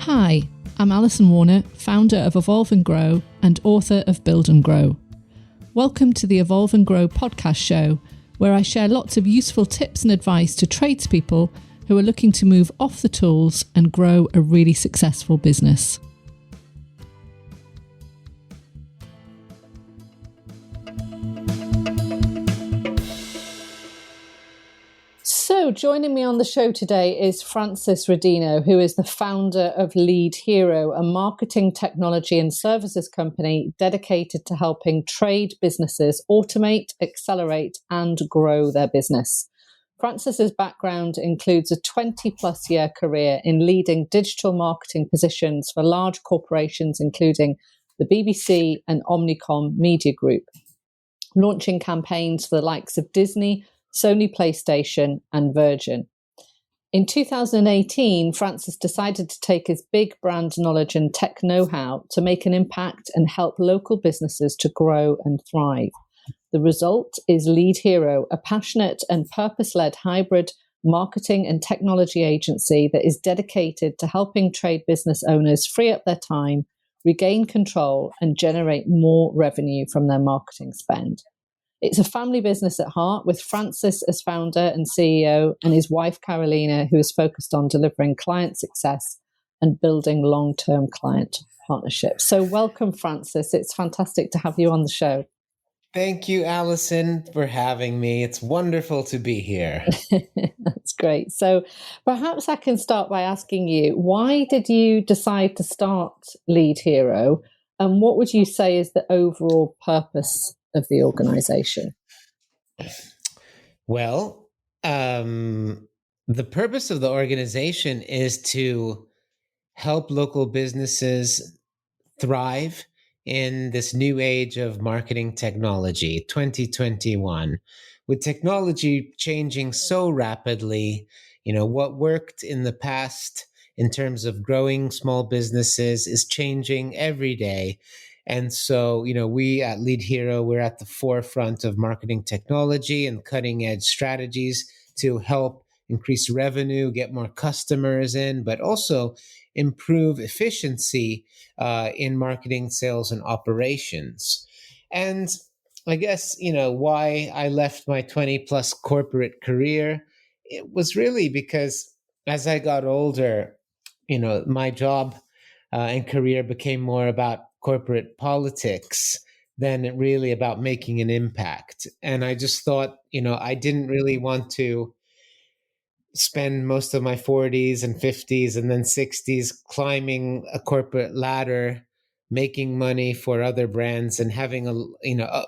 Hi, I'm Alison Warner, founder of Evolve and Grow and author of Build and Grow. Welcome to the Evolve and Grow podcast show, where I share lots of useful tips and advice to tradespeople who are looking to move off the tools and grow a really successful business. So joining me on the show today is Francis Rodino, who is the founder of Lead Hero, a marketing technology and services company dedicated to helping trade businesses automate, accelerate, and grow their business. Francis's background includes a 20-plus year career in leading digital marketing positions for large corporations, including the BBC and Omnicom Media Group, launching campaigns for the likes of Disney, Sony PlayStation, and Virgin. In 2018, Francis decided to take his big brand knowledge and tech know-how to make an impact and help local businesses to grow and thrive. The result is Lead Hero, a passionate and purpose-led hybrid marketing and technology agency that is dedicated to helping trade business owners free up their time, regain control, and generate more revenue from their marketing spend. It's a family business at heart, with Francis as founder and CEO and his wife Carolina, who is focused on delivering client success and building long-term client partnerships. So welcome, Francis. It's fantastic to have you on the show. Thank you, Alison, for having me. It's wonderful to be here. That's great. So perhaps I can start by asking you, why did you decide to start Lead Hero, and what would you say is the overall purpose of the organization? Well, the purpose of the organization is to help local businesses thrive in this new age of marketing technology, 2021. With technology changing so rapidly, what worked in the past in terms of growing small businesses is changing every day. And so, we at Lead Hero, we're at the forefront of marketing technology and cutting edge strategies to help increase revenue, get more customers in, but also improve efficiency in marketing, sales, and operations. And I guess, why I left my 20 plus corporate career, it was really because as I got older, my job and career became more about corporate politics than really about making an impact. And I just thought, I didn't really want to spend most of my 40s and 50s and then 60s climbing a corporate ladder, making money for other brands and having a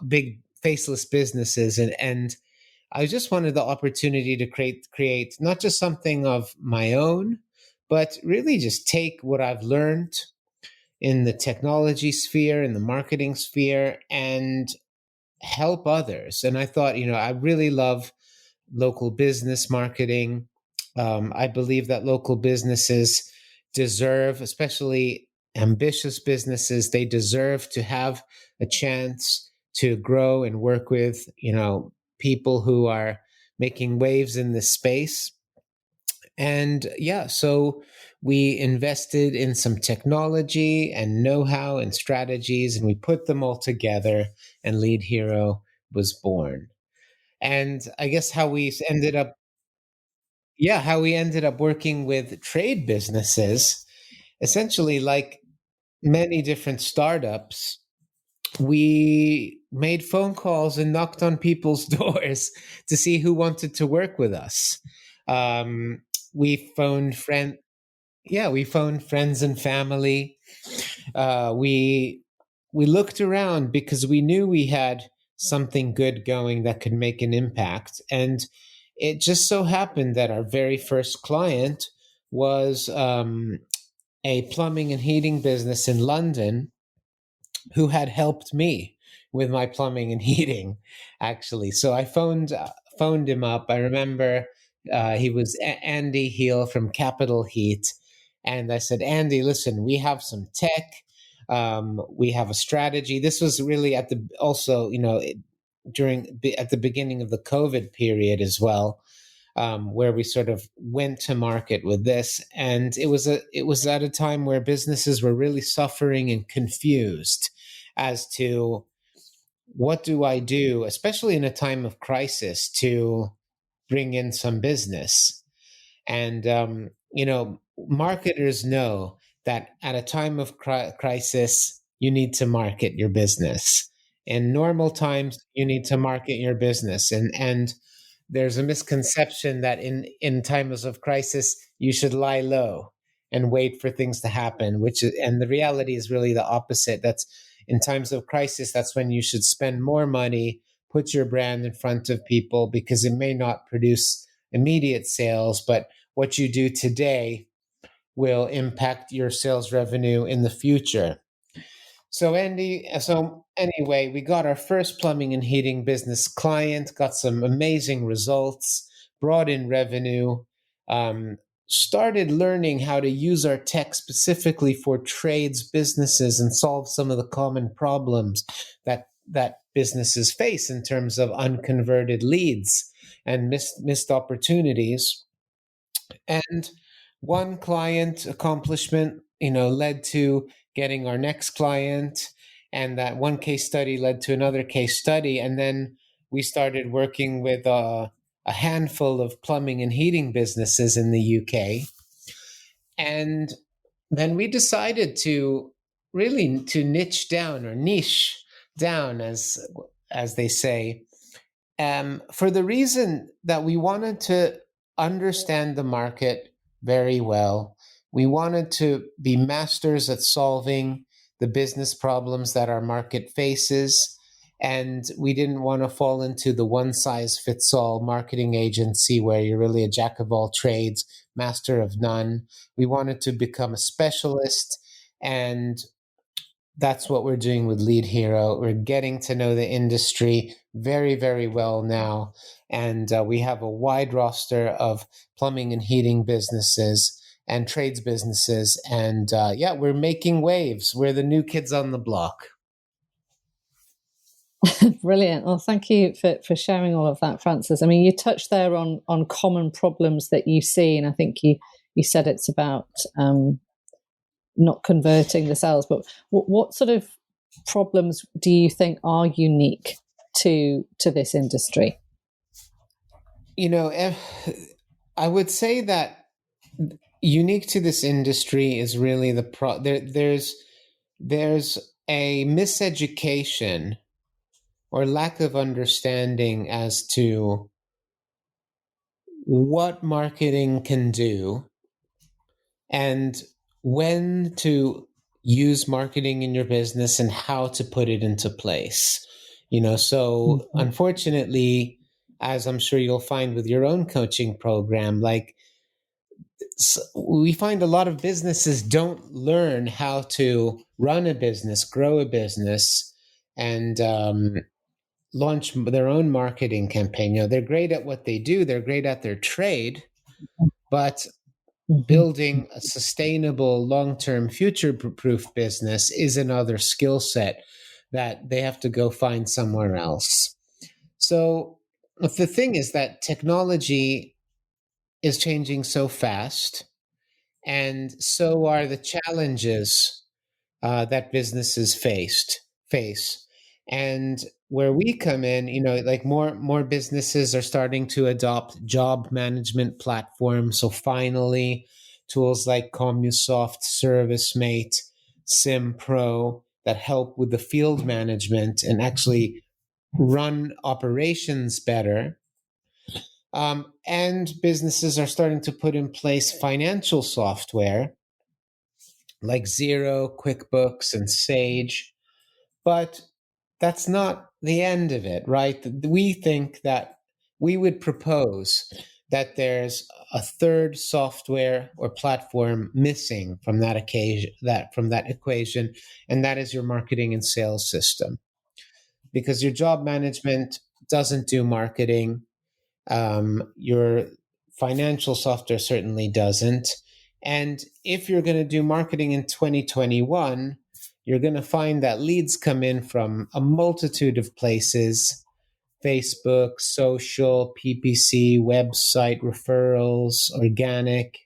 big faceless businesses. And I just wanted the opportunity to create not just something of my own, but really just take what I've learned in the technology sphere, in the marketing sphere, and help others. And I thought, I really love local business marketing. I believe that local businesses deserve, especially ambitious businesses, they deserve to have a chance to grow and work with, people who are making waves in this space. And so we invested in some technology and know-how and strategies, and we put them all together, and Lead Hero was born. And I guess how we ended up working with trade businesses, essentially like many different startups, we made phone calls and knocked on people's doors to see who wanted to work with us. We phoned friends and family. We looked around because we knew we had something good going that could make an impact. And it just so happened that our very first client was a plumbing and heating business in London who had helped me with my plumbing and heating, actually. So I phoned him up. I remember he was Andy Heel from Capital Heat. And I said, Andy, listen, we have some tech. We have a strategy. This was really at the beginning of the COVID period as well. where we sort of went to market with this. And it was at a time where businesses were really suffering and confused as to what do I do, especially in a time of crisis, to bring in some business. And marketers know that at a time of crisis, you need to market your business. In normal times, you need to market your business, and there's a misconception that in times of crisis you should lie low and wait for things to happen, and the reality is really the opposite. That's in times of crisis, that's when you should spend more money, put your brand in front of people, because it may not produce immediate sales, but what you do today will impact your sales revenue in the future. So anyway, we got our first plumbing and heating business client, got some amazing results, brought in revenue, started learning how to use our tech specifically for trades businesses and solve some of the common problems that businesses face in terms of unconverted leads and missed opportunities. And one client accomplishment, led to getting our next client, and that one case study led to another case study, and then we started working with a handful of plumbing and heating businesses in the UK. And then we decided to really to niche down, as they say, for the reason that we wanted to understand the market very well. We wanted to be masters at solving the business problems that our market faces. And we didn't want to fall into the one-size-fits-all marketing agency where you're really a jack of all trades, master of none. We wanted to become a specialist, and that's what we're doing with Lead Hero. We're getting to know the industry very, very well now. And we have a wide roster of plumbing and heating businesses and trades businesses. And we're making waves. We're the new kids on the block. Brilliant. Well, thank you for sharing all of that, Francis. I mean, you touched there on common problems that you see, and I think you said it's about not converting the sales. But what sort of problems do you think are unique to this industry? I would say that unique to this industry is really there's a miseducation or lack of understanding as to what marketing can do and when to use marketing in your business and how to put it into place. Unfortunately, as I'm sure you'll find with your own coaching program, we find a lot of businesses don't learn how to run a business, grow a business, and launch their own marketing campaign. They're great at what they do. They're great at their trade, but building a sustainable, long-term, future-proof business is another skill set that they have to go find somewhere else. So the thing is that technology is changing so fast, and so are the challenges that businesses face. And where we come in, more businesses are starting to adopt job management platforms. So finally, tools like CommuSoft, ServiceMate, SimPro that help with the field management and actually run operations better. And businesses are starting to put in place financial software like Xero, QuickBooks, and Sage. But that's not the end of it, right? We think that we would propose that there's a third software or platform missing from that equation, and that is your marketing and sales system. Because your job management doesn't do marketing. Your financial software certainly doesn't. And if you're going to do marketing in 2021, you're going to find that leads come in from a multitude of places, Facebook, social, PPC, website referrals, organic.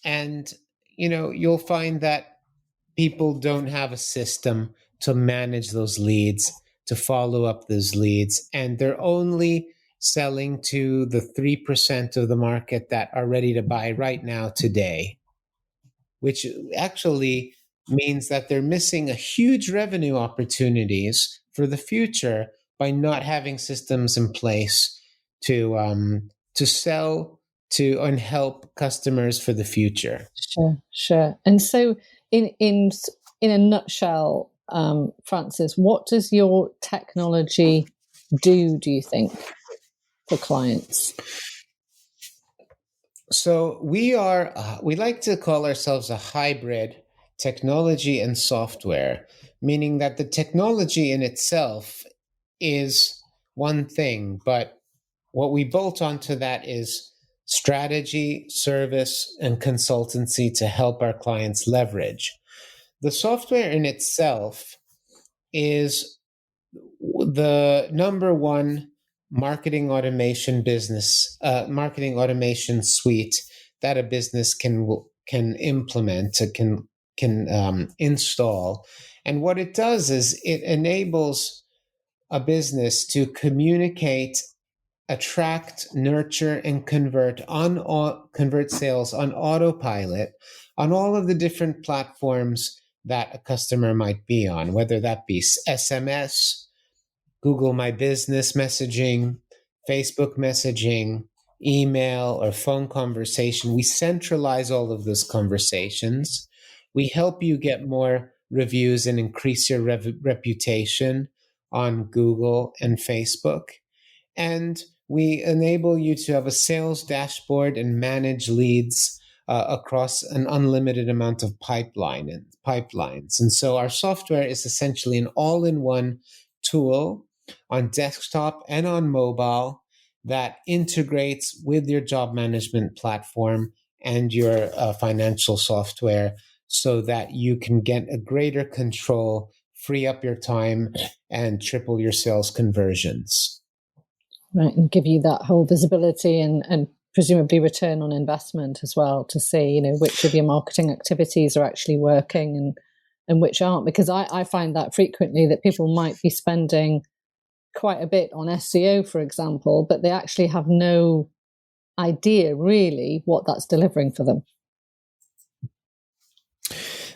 And, you'll find that people don't have a system to manage those leads, to follow up those leads, and they're only selling to the 3% of the market that are ready to buy right now today, which actually means that they're missing a huge revenue opportunities for the future by not having systems in place to sell to and help customers for the future. Sure. And so, in a nutshell, Francis, what does your technology do? Do you think for clients? So we like to call ourselves a hybrid technology and software, meaning that the technology in itself is one thing, but what we bolt onto that is strategy, service, and consultancy to help our clients leverage. The software in itself is the number one marketing automation suite that a business can implement, can install. And what it does is it enables a business to communicate, attract, nurture, and convert sales on autopilot on all of the different platforms that a customer might be on, whether that be SMS, Google My Business messaging, Facebook messaging, email, or phone conversation. We centralize all of those conversations. We help you get more reviews and increase your reputation on Google and Facebook. And we enable you to have a sales dashboard and manage leads across an unlimited amount of pipelines. And so our software is essentially an all-in-one tool on desktop and on mobile that integrates with your job management platform and your financial software so that you can get a greater control, free up your time, and triple your sales conversions. Right, and give you that whole visibility and presumably return on investment as well to see, which of your marketing activities are actually working and which aren't. Because I find that frequently that people might be spending quite a bit on SEO, for example, but they actually have no idea really what that's delivering for them.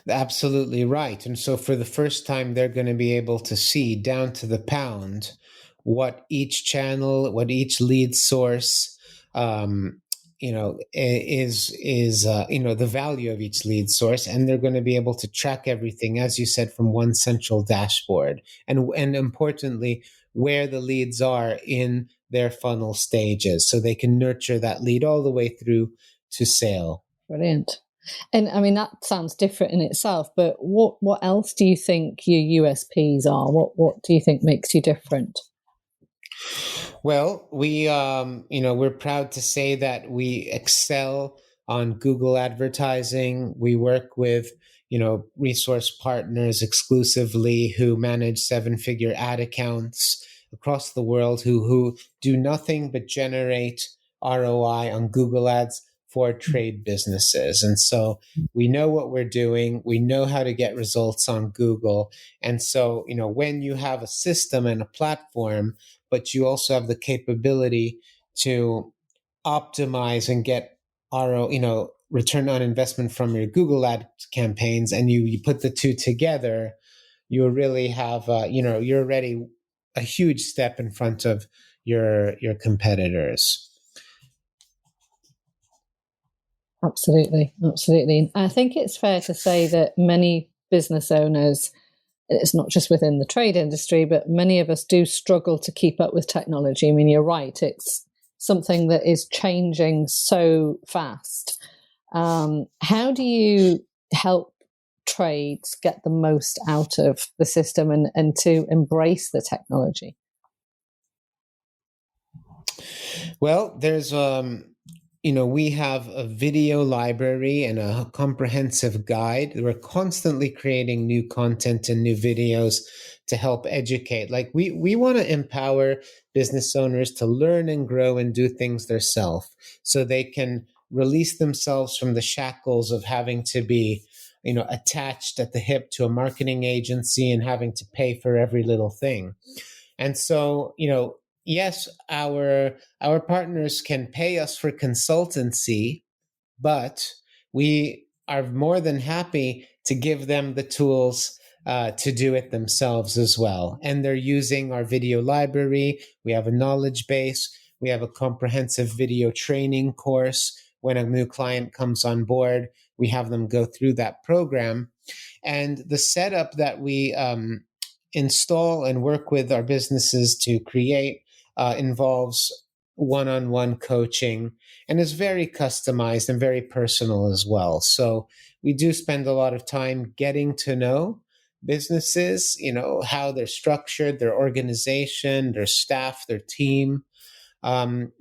Absolutely right. And so for the first time, they're going to be able to see down to the pound what each channel, what each lead source, is the value of each lead source, and they're going to be able to track everything, as you said, from one central dashboard, and importantly, where the leads are in their funnel stages, so they can nurture that lead all the way through to sale. Brilliant. And I mean, that sounds different in itself, but what else do you think your USPs are? What do you think makes you different? Well, we're proud to say that we excel on Google advertising. We work with, resource partners exclusively who manage 7-figure ad accounts across the world who do nothing but generate ROI on Google ads for trade businesses. And so we know what we're doing. We know how to get results on Google. And so, when you have a system and a platform, but you also have the capability to optimize and get return on investment from your Google ad campaigns, and you put the two together, you really have, you're already a huge step in front of your competitors. Absolutely. I think it's fair to say that many business owners, it's not just within the trade industry, but many of us do struggle to keep up with technology. I mean, you're right. It's something that is changing so fast. How do you help trades get the most out of the system and to embrace the technology? Well, there's we have a video library and a comprehensive guide. We're constantly creating new content and new videos to help educate. Like we want to empower business owners to learn and grow and do things themselves so they can release themselves from the shackles of having to be, attached at the hip to a marketing agency and having to pay for every little thing. And so, yes, our partners can pay us for consultancy, but we are more than happy to give them the tools to do it themselves as well. And they're using our video library. We have a knowledge base. We have a comprehensive video training course. When a new client comes on board, we have them go through that program. And the setup that we install and work with our businesses to create involves one-on-one coaching and is very customized and very personal as well. So we do spend a lot of time getting to know businesses, how they're structured, their organization, their staff, their team,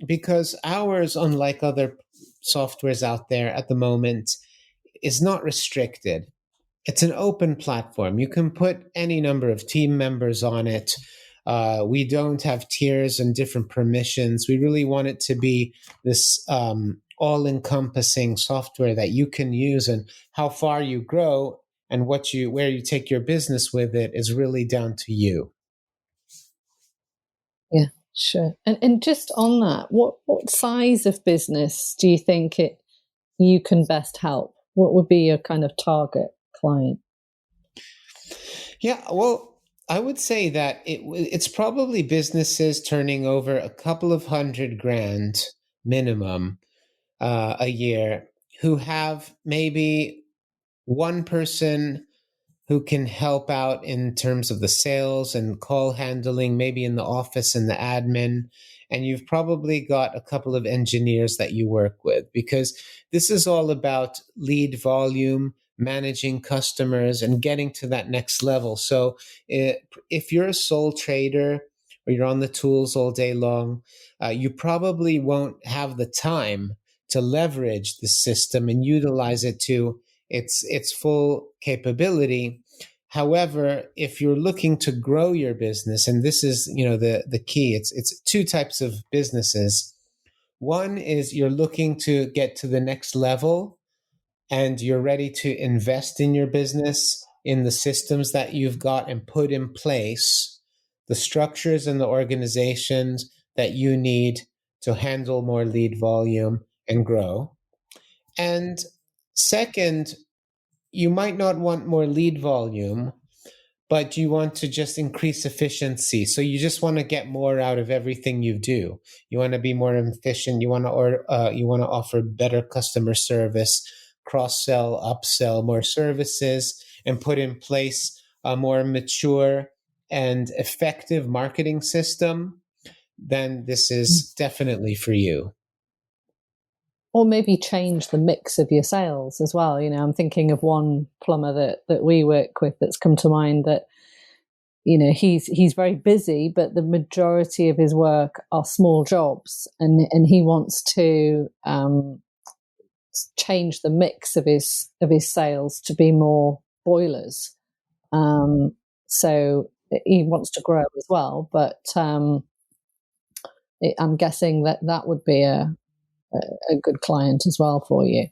because ours, unlike other softwares out there at the moment, is not restricted. It's an open platform. You can put any number of team members on it. We don't have tiers and different permissions. We really want it to be this all-encompassing software that you can use, and how far you grow and where you take your business with it is really down to you. Yeah, sure. And just on that, what size of business do you think you can best help? What would be your kind of target client? Yeah, well, I would say that it's probably businesses turning over a couple of $100,000 minimum a year who have maybe one person who can help out in terms of the sales and call handling, maybe in the office and the admin. And you've probably got a couple of engineers that you work with, because this is all about lead volume, managing customers, and getting to that next level. So if you're a sole trader or you're on the tools all day long, you probably won't have the time to leverage the system and utilize it to its full capability. However, if you're looking to grow your business, and this is the key, it's two types of businesses. One is you're looking to get to the next level, and you're ready to invest in your business, in the systems that you've got and put in place, the structures and the organizations that you need to handle more lead volume and grow. And second, you might not want more lead volume, but you want to just increase efficiency. So you just want to get more out of everything you do. You want to be more efficient. You want to offer better customer service, cross-sell, upsell more services, and put in place a more mature and effective marketing system. Then this is definitely for you. Or maybe change the mix of your sales as well. I'm thinking of one plumber that we work with that's come to mind, that he's very busy, but the majority of his work are small jobs, and he wants to change the mix of his sales to be more boilers. So he wants to grow as well, but I'm guessing that would be a good client as well for you.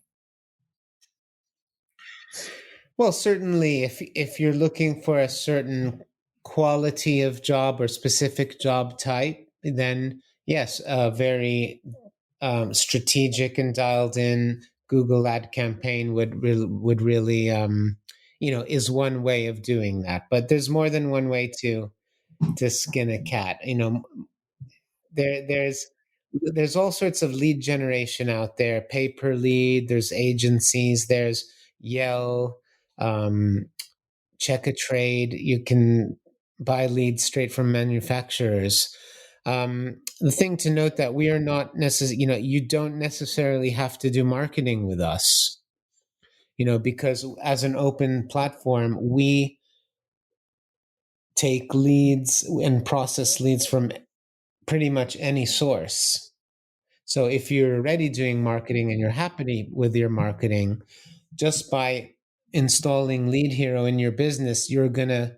Well, certainly, if you're looking for a certain quality of job or specific job type, then yes, a very strategic and dialed in Google ad campaign would really is one way of doing that. But there's more than one way to skin a cat. There's all sorts of lead generation out there, pay per lead. There's agencies. There's Yell, Check a Trade. You can buy leads straight from manufacturers. The thing to note that we are not necessarily, you don't necessarily have to do marketing with us, because as an open platform, we take leads and process leads from pretty much any source. So if you're already doing marketing and you're happy with your marketing, just by installing Lead Hero in your business, you're going to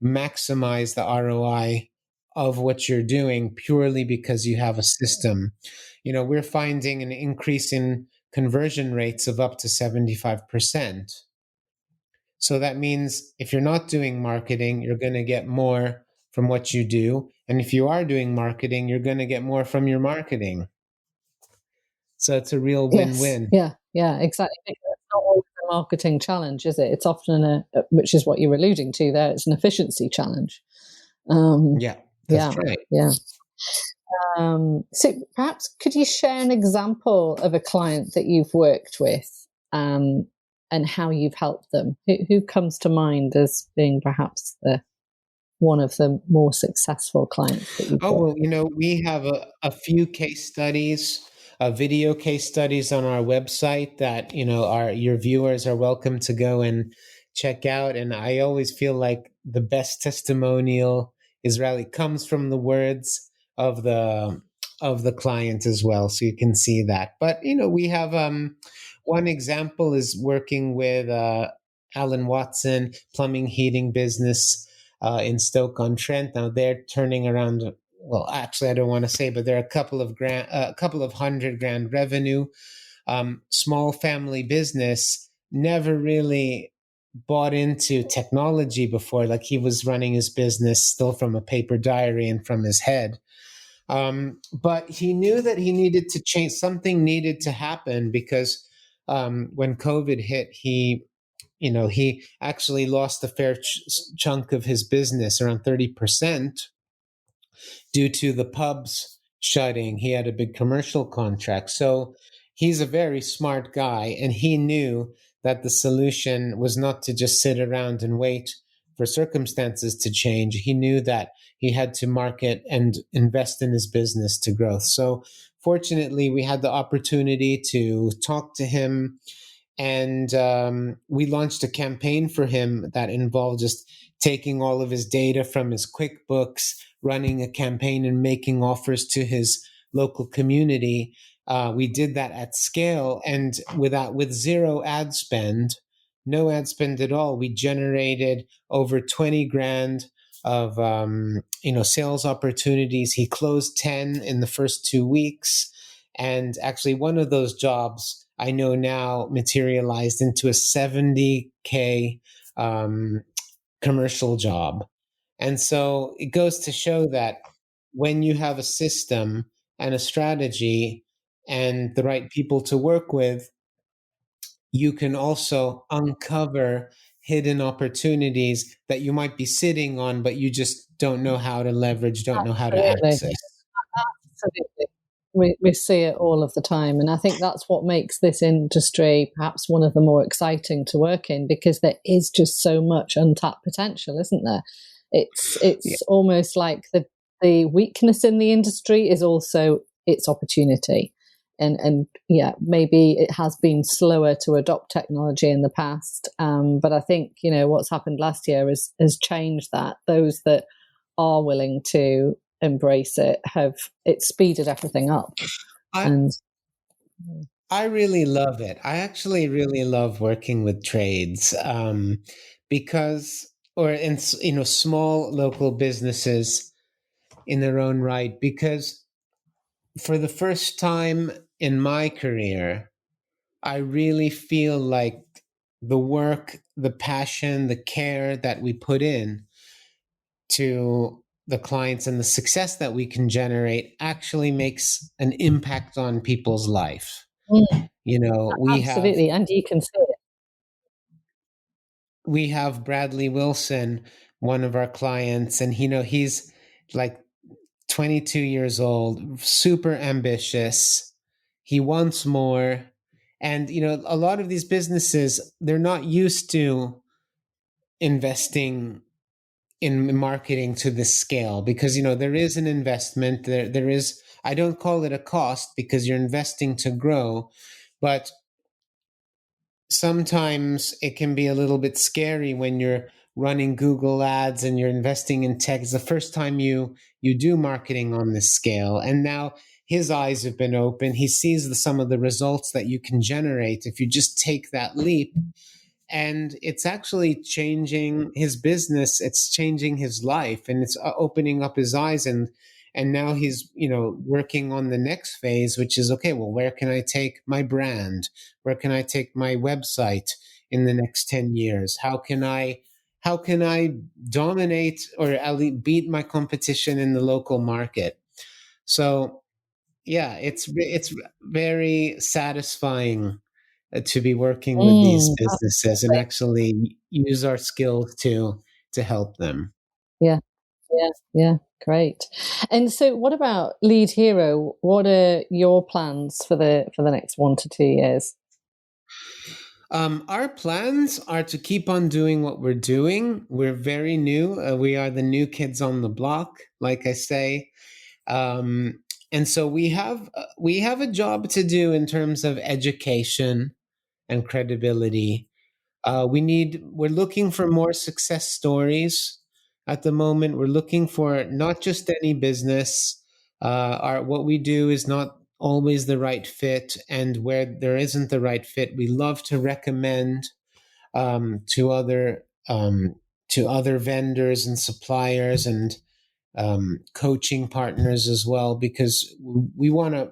maximize the ROI of what you're doing purely because you have a system. We're finding an increase in conversion rates of up to 75%. So that means if you're not doing marketing, you're going to get more from what you do. And if you are doing marketing, you're going to get more from your marketing. So it's a real Yes. win-win. Yeah, exactly. It's not always a marketing challenge, is it? It's often which is what you're alluding to there. It's an efficiency challenge. Yeah, Yeah, that's right. yeah. So perhaps could you share an example of a client that you've worked with, and how you've helped them? Who comes to mind as being perhaps one of the more successful clients that you've Oh, worked well, we have a few case studies, video case studies on our website that, your viewers are welcome to go and check out. And I always feel like the best testimonial comes from the words of the client as well. So you can see that. But, we have one example is working with Alan Watson plumbing heating business in Stoke-on-Trent. Now they're turning around. Well, actually, I don't want to say, but they're a couple of $100,000 revenue. Small family business, never really bought into technology before. Like he was running his business still from a paper diary and from his head. But he knew that he needed to change. Something needed to happen because when COVID hit, he actually lost a fair chunk of his business, around 30%, due to the pubs shutting. He had a big commercial contract. So he's a very smart guy, and he knew that the solution was not to just sit around and wait for circumstances to change. He knew that he had to market and invest in his business to growth. So fortunately, we had the opportunity to talk to him, and we launched a campaign for him that involved just taking all of his data from his QuickBooks, running a campaign and making offers to his local community. We did that at scale, and with zero ad spend, no ad spend at all, we generated over 20 grand of sales opportunities. He closed 10 in the first 2 weeks, and actually one of those jobs I know now materialized into a 70K commercial job. And so it goes to show that when you have a system and a strategy and the right people to work with, you can also uncover hidden opportunities that you might be sitting on, but you just don't know how to leverage, don't know how to Absolutely. access. Absolutely. We see it all of the time. And I think that's what makes this industry perhaps one of the more exciting to work in, because there is just so much untapped potential, isn't there? It's Yeah. almost like the weakness in the industry is also its opportunity. And yeah, maybe it has been slower to adopt technology in the past. But I think, what's happened last year has changed that. Those that are willing to embrace it it's speeded everything up. I, And I really love it. I actually really love working with trades, because, or in small local businesses in their own right, because for the first time in my career, I really feel like the work, the passion, the care that we put in to the clients and the success that we can generate actually makes an impact on people's life. mm, We have absolutely, and you can see it. Bradley Wilson, one of our clients, and he's like 22 years old, super ambitious. He wants more. And a lot of these businesses, they're not used to investing in marketing to this scale, because there is an investment there is, I don't call it a cost because you're investing to grow, but sometimes it can be a little bit scary when you're running Google ads and you're investing in tech. It's the first time you do marketing on this scale. And now his eyes have been open. He sees some of the results that you can generate if you just take that leap. And it's actually changing his business. It's changing his life, and it's opening up his eyes. And now he's, working on the next phase, which is, okay, well, where can I take my brand? Where can I take my website in the next 10 years? How can I dominate or at least beat my competition in the local market? So yeah, it's very satisfying to be working with these businesses and Absolutely. actually use our skills to help them. Yeah, yeah, yeah. Great. And so, what about Lead Hero? What are your plans for the next 1 to 2 years? Our plans are to keep on doing what we're doing. We're very new. We are the new kids on the block, like I say. Um, and so we have a job to do in terms of education and credibility. We're looking for more success stories at the moment. We're looking for not just any business. What we do is not always the right fit, and where there isn't the right fit, we love to recommend um, to other um, to other vendors and suppliers and coaching partners as well, because we know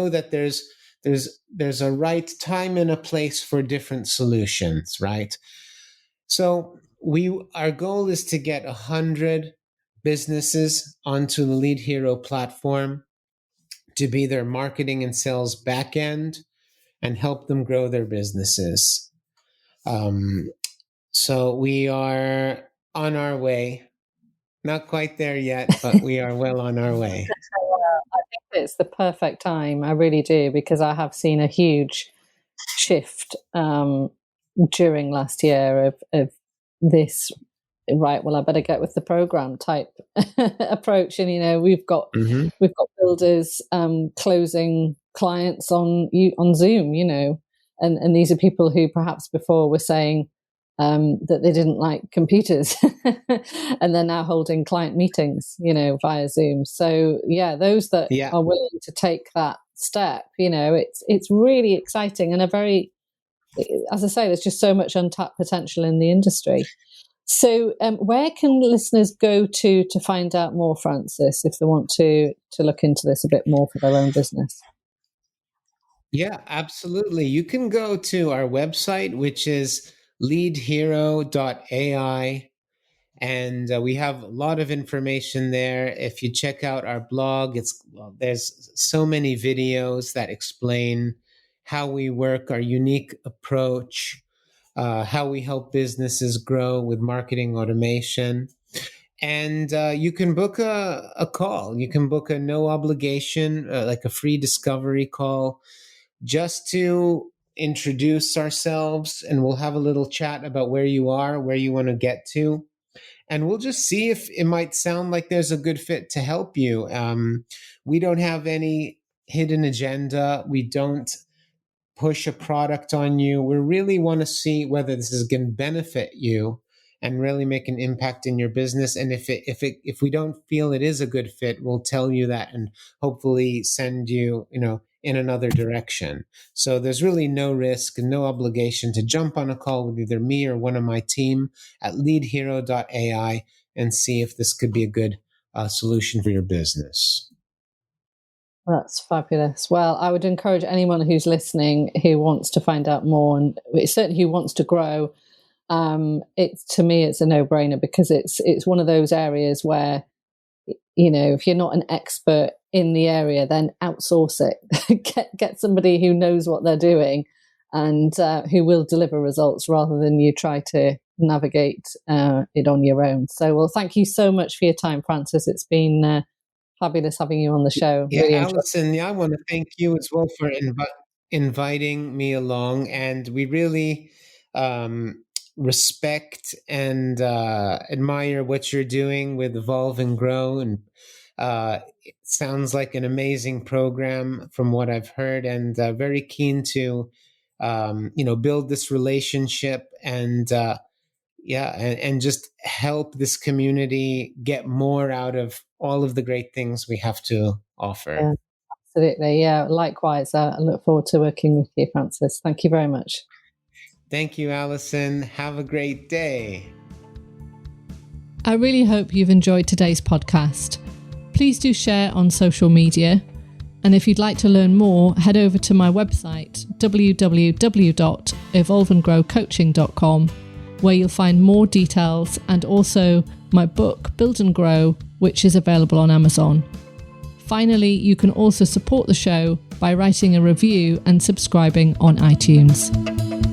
that there's a right time and a place for different solutions, right? So our goal is to get 100 businesses onto the Lead Hero platform to be their marketing and sales backend and help them grow their businesses. Um, so we are on our way. Not quite there yet, but we are well on our way. I think it's the perfect time. I really do, because I have seen a huge shift during last year of this. Right, well, I better get with the program type approach. And Hmm. we've got builders closing clients on Zoom. And these are people who perhaps before were saying that they didn't like computers, and they're now holding client meetings, via Zoom. So yeah, those that Yeah. are willing to take that step, it's really exciting, and as I say, there's just so much untapped potential in the industry. So, where can listeners go to find out more, Francis, if they want to look into this a bit more for their own business? Yeah, absolutely. You can go to our website, which is leadhero.ai, and we have a lot of information there. If you check out our blog, there's so many videos that explain how we work, our unique approach, how we help businesses grow with marketing automation. And you can book a call. You can book a no obligation, like a free discovery call, just to introduce ourselves, and we'll have a little chat about where you are, where you want to get to, and we'll just see if it might sound like there's a good fit to help you. We don't have any hidden agenda. We don't push a product on you. We really want to see whether this is going to benefit you and really make an impact in your business. And if we don't feel it is a good fit, we'll tell you that and hopefully send you, in another direction. So there's really no risk and no obligation to jump on a call with either me or one of my team at leadhero.ai and see if this could be a good solution for your business. That's fabulous. Well, I would encourage anyone who's listening who wants to find out more, and certainly who wants to grow. To me, it's a no-brainer, because it's one of those areas where, if you're not an expert in the area, then outsource it. get somebody who knows what they're doing, and who will deliver results, rather than you try to navigate it on your own. So, well, thank you so much for your time, Francis. It's been fabulous having you on the show. Yeah, Really enjoyed it. Alison, I want to thank you as well for inviting me along. And we really respect and admire what you're doing with Evolve and Grow. And it sounds like an amazing program from what I've heard, and very keen to, build this relationship and, yeah, and just help this community get more out of all of the great things we have to offer. Yeah, absolutely. Yeah, likewise. I look forward to working with you, Francis. Thank you very much. Thank you, Alison. Have a great day. I really hope you've enjoyed today's podcast. Please do share on social media. And if you'd like to learn more, head over to my website, www.evolveandgrowcoaching.com, where you'll find more details and also my book, Build and Grow, which is available on Amazon. Finally, you can also support the show by writing a review and subscribing on iTunes.